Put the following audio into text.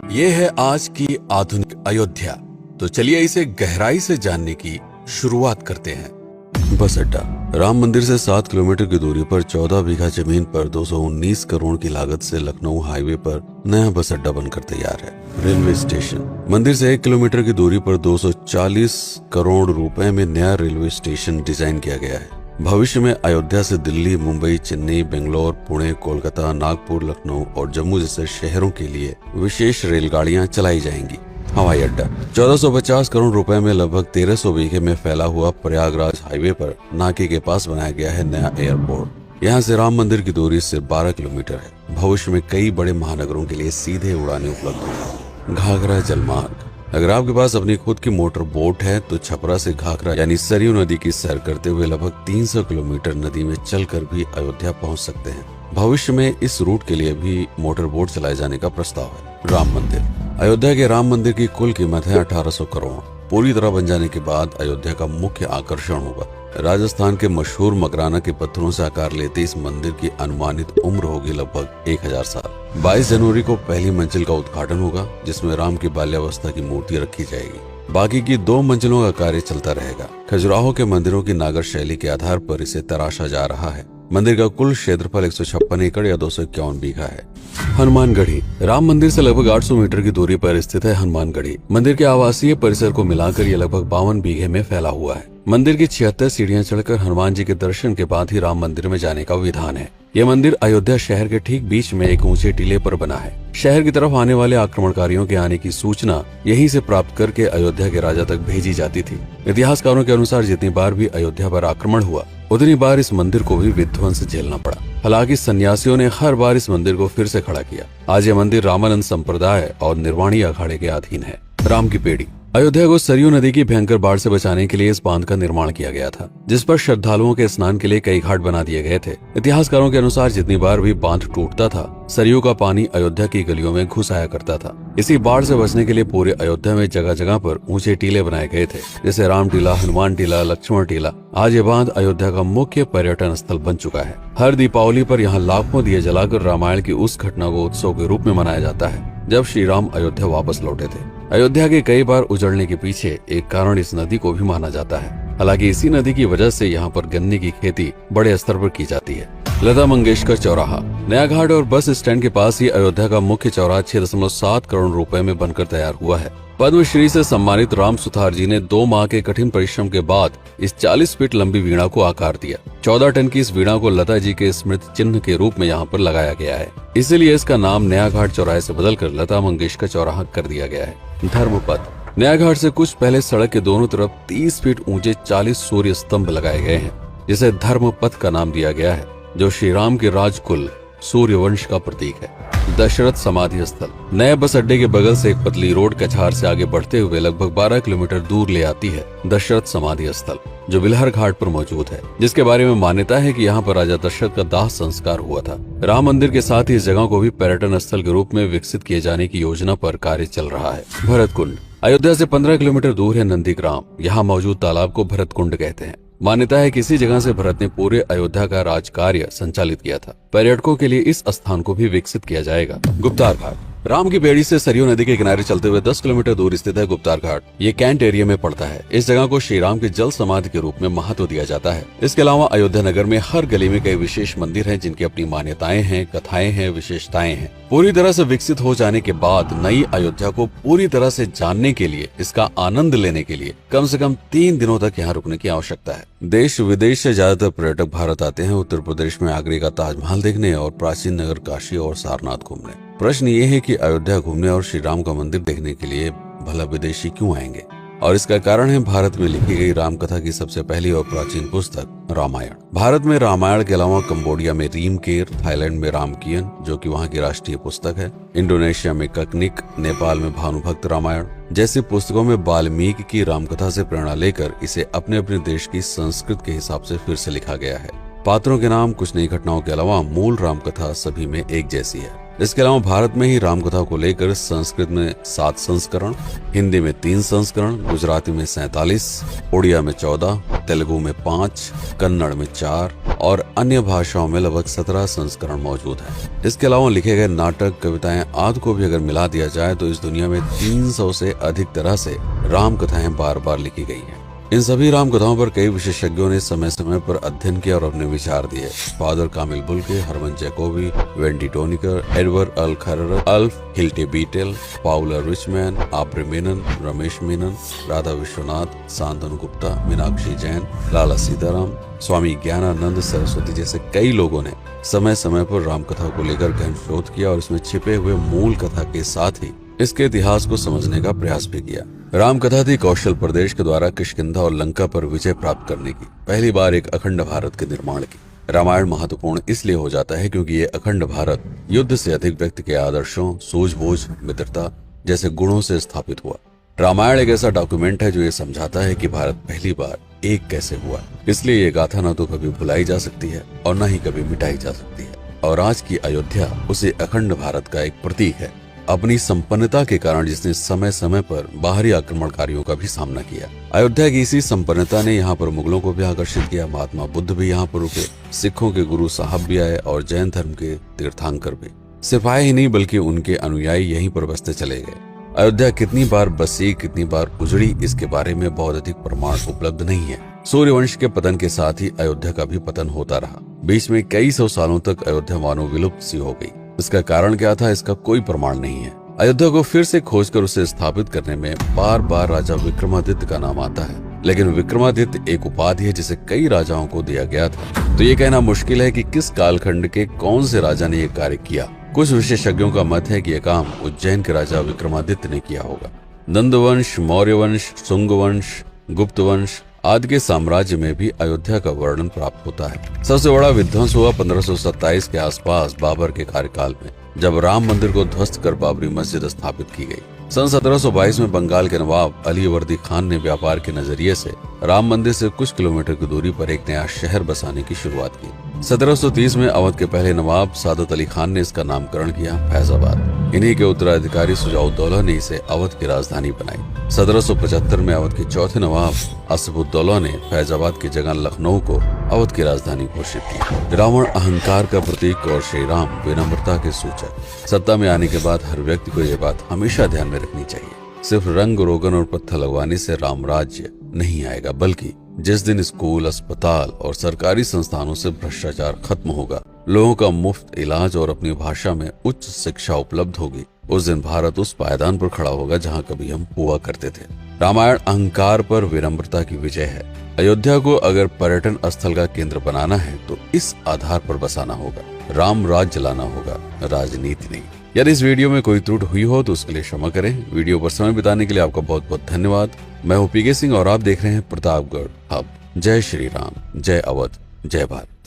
ये है आज की आधुनिक अयोध्या। तो चलिए इसे गहराई से जानने की शुरुआत करते हैं। बस अड्डा। राम मंदिर से 7 किलोमीटर की दूरी पर 14 बीघा जमीन पर 219 करोड़ की लागत से लखनऊ हाईवे पर नया बस अड्डा बनकर तैयार है। Railway station. मंदिर से 1 किलोमीटर की दूरी पर 240 करोड़ रुपए में नया रेलवे स्टेशन डिजाइन किया गया है। भविष्य में अयोध्या से दिल्ली, मुंबई, चेन्नई, बेंगलोर, पुणे, कोलकाता, नागपुर, लखनऊ और जम्मू जैसे शहरों के लिए विशेष रेलगाड़ियां चलाई जाएंगी। हवाई अड्डा। 1450 करोड़ रुपए में लगभग 1300 बीघे में फैला हुआ प्रयागराज हाईवे पर नाके के पास बनाया गया है नया एयरपोर्ट। यहाँ से राम मंदिर की दूरी सिर्फ 12 किलोमीटर है। भविष्य में कई बड़े महानगरों के लिए सीधे उड़ानें उपलब्ध होंगी। घाघरा जलमार्ग। अगर आपके पास अपनी खुद की मोटर बोट है तो छपरा से घाघरा यानी सरयू नदी की सैर करते हुए लगभग 300 किलोमीटर नदी में चलकर भी अयोध्या पहुंच सकते हैं। भविष्य में इस रूट के लिए भी मोटर बोट चलाए जाने का प्रस्ताव है। राम मंदिर। अयोध्या के राम मंदिर की कुल कीमत है 1800 करोड़। पूरी तरह बन जाने के बाद अयोध्या का मुख्य आकर्षण होगा। राजस्थान के मशहूर मकराना के पत्थरों से आकार लेते इस मंदिर की अनुमानित उम्र होगी लगभग 1000 साल। 22 जनवरी को पहली मंजिल का उद्घाटन होगा, जिसमें राम की बाल्यावस्था की मूर्ति रखी जाएगी। बाकी की 2 मंजिलों का कार्य चलता रहेगा। खजुराहो के मंदिरों की नागर शैली के आधार पर इसे तराशा जा रहा है। मंदिर का कुल क्षेत्रफल 156 एकड़ या 251 बीघा है। हनुमानगढ़ी। राम मंदिर से लगभग 800 मीटर की दूरी पर स्थित है हनुमानगढ़ी। मंदिर के आवासीय परिसर को मिलाकर यह लगभग 52 बीघे में फैला हुआ है। मंदिर की 76 सीढ़ियां चढ़कर हनुमान जी के दर्शन के बाद ही राम मंदिर में जाने का विधान है। यह मंदिर अयोध्या शहर के ठीक बीच में एक ऊंचे टीले पर बना है। शहर की तरफ आने वाले आक्रमणकारियों के आने की सूचना यहीं से प्राप्त करके अयोध्या के राजा तक भेजी जाती थी। इतिहासकारों के अनुसार जितनी बार भी अयोध्या पर आक्रमण हुआ उतनी बार इस मंदिर को भी विध्वंस झेलना पड़ा। हालांकि सन्यासियों ने हर बार इस मंदिर को फिर से खड़ा किया। आज ये मंदिर रामानंद संप्रदाय और निर्वाणी अखाड़े के अधीन है। राम की पेड़ी। अयोध्या को सरयू नदी की भयंकर बाढ़ से बचाने के लिए इस बांध का निर्माण किया गया था, जिस पर श्रद्धालुओं के स्नान के लिए कई घाट बना दिए गए थे। इतिहासकारों के अनुसार जितनी बार भी बांध टूटता था, सरयू का पानी अयोध्या की गलियों में घुस आया करता था। इसी बाढ़ से बचने के लिए पूरे अयोध्या में जगह जगह पर ऊंचे टीले बनाए गए थे, जैसे राम टीला, हनुमान टीला, लक्ष्मण टीला। आज ये बांध अयोध्या का मुख्य पर्यटन स्थल बन चुका है। हर दीपावली पर यहाँ लाखों दिए जलाकर रामायण की उस घटना को उत्सव के रूप में मनाया जाता है जब श्री राम अयोध्या वापस लौटे थे। अयोध्या के कई बार उजड़ने के पीछे एक कारण इस नदी को भी माना जाता है। हालांकि इसी नदी की वजह से यहाँ पर गन्ने की खेती बड़े स्तर पर की जाती है। लता मंगेशकर चौराहा। नया घाट और बस स्टैंड के पास ही अयोध्या का मुख्य चौराहा 6.7 करोड़ रुपए में बनकर तैयार हुआ है। पद्मश्री से सम्मानित राम सुथार जी ने 2 माह के कठिन परिश्रम के बाद इस 40 फीट लंबी वीणा को आकार दिया। 14 टन की इस वीणा को लता जी के स्मृति चिन्ह के रूप में यहाँ पर लगाया गया है। इसीलिए इसका नाम नया घाट चौराहे से बदलकर लता मंगेशकर चौराहा कर दिया गया है। धर्मपथ। नया घाट से कुछ पहले सड़क के दोनों तरफ 30 फीट ऊंचे 40 सूर्य स्तंभ लगाए गए हैं, जिसे धर्मपथ का नाम दिया गया है, जो श्री राम के राजकुल सूर्यवंश का प्रतीक है। दशरथ समाधि स्थल। नए बस अड्डे के बगल से एक पतली रोड कछार से आगे बढ़ते हुए लगभग 12 किलोमीटर दूर ले आती है दशरथ समाधि स्थल, जो बिलहर घाट पर मौजूद है, जिसके बारे में मान्यता है कि यहाँ पर राजा दशरथ का दाह संस्कार हुआ था। राम मंदिर के साथ ही इस जगह को भी पर्यटन स्थल के रूप में विकसित किए जाने की योजना पर कार्य चल रहा है। भरत कुंड। अयोध्या से 15 किलोमीटर दूर है नंदीग्राम। यहाँ मौजूद तालाब को भरत कुंड कहते हैं। मान्यता है कि इसी जगह से भरत ने पूरे अयोध्या का राज कार्य संचालित किया था। पर्यटकों के लिए इस स्थान को भी विकसित किया जाएगा। गुप्तार घाट। राम की बेड़ी से सरयू नदी के किनारे चलते हुए 10 किलोमीटर दूर स्थित है गुप्तार घाट। ये कैंट एरिया में पड़ता है। इस जगह को श्री राम के जल समाधि के रूप में महत्व दिया जाता है। इसके अलावा अयोध्या नगर में हर गली में कई विशेष मंदिर हैं, जिनकी अपनी मान्यताएं हैं, कथाएं हैं, विशेषताएं हैं। पूरी तरह से विकसित हो जाने के बाद नई अयोध्या को पूरी तरह से जानने के लिए, इसका आनंद लेने के लिए कम से कम 3 दिनों तक यहाँ रुकने की आवश्यकता है। देश विदेश से ज्यादातर पर्यटक भारत आते हैं उत्तर प्रदेश में आगरे का ताजमहल देखने और प्राचीन नगर काशी और सारनाथ घूमने। प्रश्न ये है कि अयोध्या घूमने और श्री राम का मंदिर देखने के लिए भला विदेशी क्यों आएंगे? और इसका कारण है भारत में लिखी गई राम कथा की सबसे पहली और प्राचीन पुस्तक रामायण। भारत में रामायण के अलावा कंबोडिया में रीमकेर, थाईलैंड में रामकियन जो कि वहाँ की राष्ट्रीय पुस्तक है, इंडोनेशिया में ककनिक, नेपाल में भानुभक्त रामायण जैसी पुस्तकों में वाल्मीकि की रामकथा से प्रेरणा लेकर इसे अपने अपने देश की संस्कृत के हिसाब से फिर से लिखा गया है। पात्रों के नाम, कुछ नई घटनाओं के अलावा मूल रामकथा सभी में एक जैसी है। इसके अलावा भारत में ही रामकथा को लेकर संस्कृत में 7 संस्करण, हिंदी में 3 संस्करण, गुजराती में 47, उड़िया में 14, तेलुगु में 5, कन्नड़ में 4 और अन्य भाषाओं में लगभग 17 संस्करण मौजूद हैं। इसके अलावा लिखे गए नाटक, कविताएं आदि को भी अगर मिला दिया जाए तो इस दुनिया में 300 से अधिक तरह से राम कथाएं बार बार लिखी गई हैं। इन सभी राम कथाओं पर कई विशेषज्ञों ने समय समय पर अध्ययन किया और अपने विचार दिए। Father Kamil Bulcke, Hermann Jacobi, Wendy Doniger, Edward अल खरर, Alf Hiltebeitel, Paula Richman, Aubrey Menen, Ramesh Menon, Radha Vishwanath, Shantanu Gupta, Meenakshi Jain, Lala Sitaram, Swami Gyanananda Saraswati जैसे कई लोगों ने समय समय पर राम कथा को लेकर गहन शोध किया और इसमें छिपे हुए मूल कथा के साथ ही इसके इतिहास को समझने का प्रयास भी किया। राम कथा थी कौशल प्रदेश के द्वारा किष्किंधा और लंका पर विजय प्राप्त करने की पहली बार एक अखंड भारत के निर्माण की। रामायण महत्वपूर्ण इसलिए हो जाता है क्योंकि ये अखंड भारत युद्ध से अधिक व्यक्ति के आदर्शों, सूझबूझ, मित्रता जैसे गुणों से स्थापित हुआ। रामायण एक ऐसा डॉक्यूमेंट है जो ये समझाता है कि भारत पहली बार एक कैसे हुआ। इसलिए ये गाथा न तो कभी भुलाई जा सकती है और न ही कभी मिटाई जा सकती है। और आज की अयोध्या उसे अखंड भारत का एक प्रतीक है, अपनी संपन्नता के कारण जिसने समय समय पर बाहरी आक्रमणकारियों का भी सामना किया। अयोध्या की इसी संपन्नता ने यहाँ पर मुगलों को भी आकर्षित किया। महात्मा बुद्ध भी यहाँ पर रुके, सिखों के गुरु साहब भी आए और जैन धर्म के तीर्थंकर भी। सिर्फ आए ही नहीं बल्कि उनके अनुयायी यहीं पर बसते चले गए। अयोध्या कितनी बार बसी, कितनी बार उजड़ी, इसके बारे में बहुत अधिक प्रमाण उपलब्ध नहीं है। सूर्यवंश के पतन के साथ ही अयोध्या का भी पतन होता रहा। बीच में कई सौ सालों तक अयोध्या मानो विलुप्त सी हो गई। इसका कारण क्या था, इसका कोई प्रमाण नहीं है। अयोध्या को फिर से खोजकर उसे स्थापित करने में बार बार राजा विक्रमादित्य का नाम आता है, लेकिन विक्रमादित्य एक उपाधि है जिसे कई राजाओं को दिया गया था। तो ये कहना मुश्किल है कि किस कालखंड के कौन से राजा ने यह कार्य किया। कुछ विशेषज्ञों का मत है कि यह काम उज्जैन के राजा विक्रमादित्य ने किया होगा। नंद वंश, मौर्य वंश, शुंग वंश, गुप्त वंश आदि के साम्राज्य में भी अयोध्या का वर्णन प्राप्त होता है। सबसे बड़ा विध्वंस हुआ 1527 के आसपास बाबर के कार्यकाल में, जब राम मंदिर को ध्वस्त कर बाबरी मस्जिद स्थापित की गई। सन 1722 में बंगाल के नवाब अलीवर्दी खान ने व्यापार के नजरिए से राम मंदिर से कुछ किलोमीटर की दूरी पर एक नया शहर बसाने की शुरुआत की। 1730 में अवध के पहले नवाब सादत अली खान ने इसका नामकरण किया फैजाबाद। इन्हीं के उत्तराधिकारी सुजाउद्दौला ने इसे अवध की राजधानी बनाई। 1775 में अवध के चौथे नवाब असफुद्दौला ने फैजाबाद की जगह लखनऊ को अवध की राजधानी घोषित की। रावण अहंकार का प्रतीक और श्री राम विनम्रता के सूचक। सत्ता में आने के बाद हर व्यक्ति को यह बात हमेशा ध्यान में रखनी चाहिए, सिर्फ रंग रोगन और पत्थर लगवाने से राम राज्य नहीं आएगा, बल्कि जिस दिन स्कूल, अस्पताल और सरकारी संस्थानों से भ्रष्टाचार खत्म होगा, लोगों का मुफ्त इलाज और अपनी भाषा में उच्च शिक्षा उपलब्ध होगी, उस दिन भारत उस पायदान पर खड़ा होगा जहां कभी हम हुआ करते थे। रामायण अहंकार पर विनम्रता की विजय है। अयोध्या को अगर पर्यटन स्थल का केंद्र बनाना है तो इस आधार पर बसाना होगा, राम राज चलाना होगा, राजनीति नहीं। यदि इस वीडियो में कोई त्रुटि हुई हो तो उसके लिए क्षमा करें। वीडियो पर समय बिताने के लिए आपका बहुत बहुत धन्यवाद। मैं हूं पीके सिंह और आप देख रहे हैं प्रतापगढ़ हब। जय श्री राम, जय अवध, जय भारत।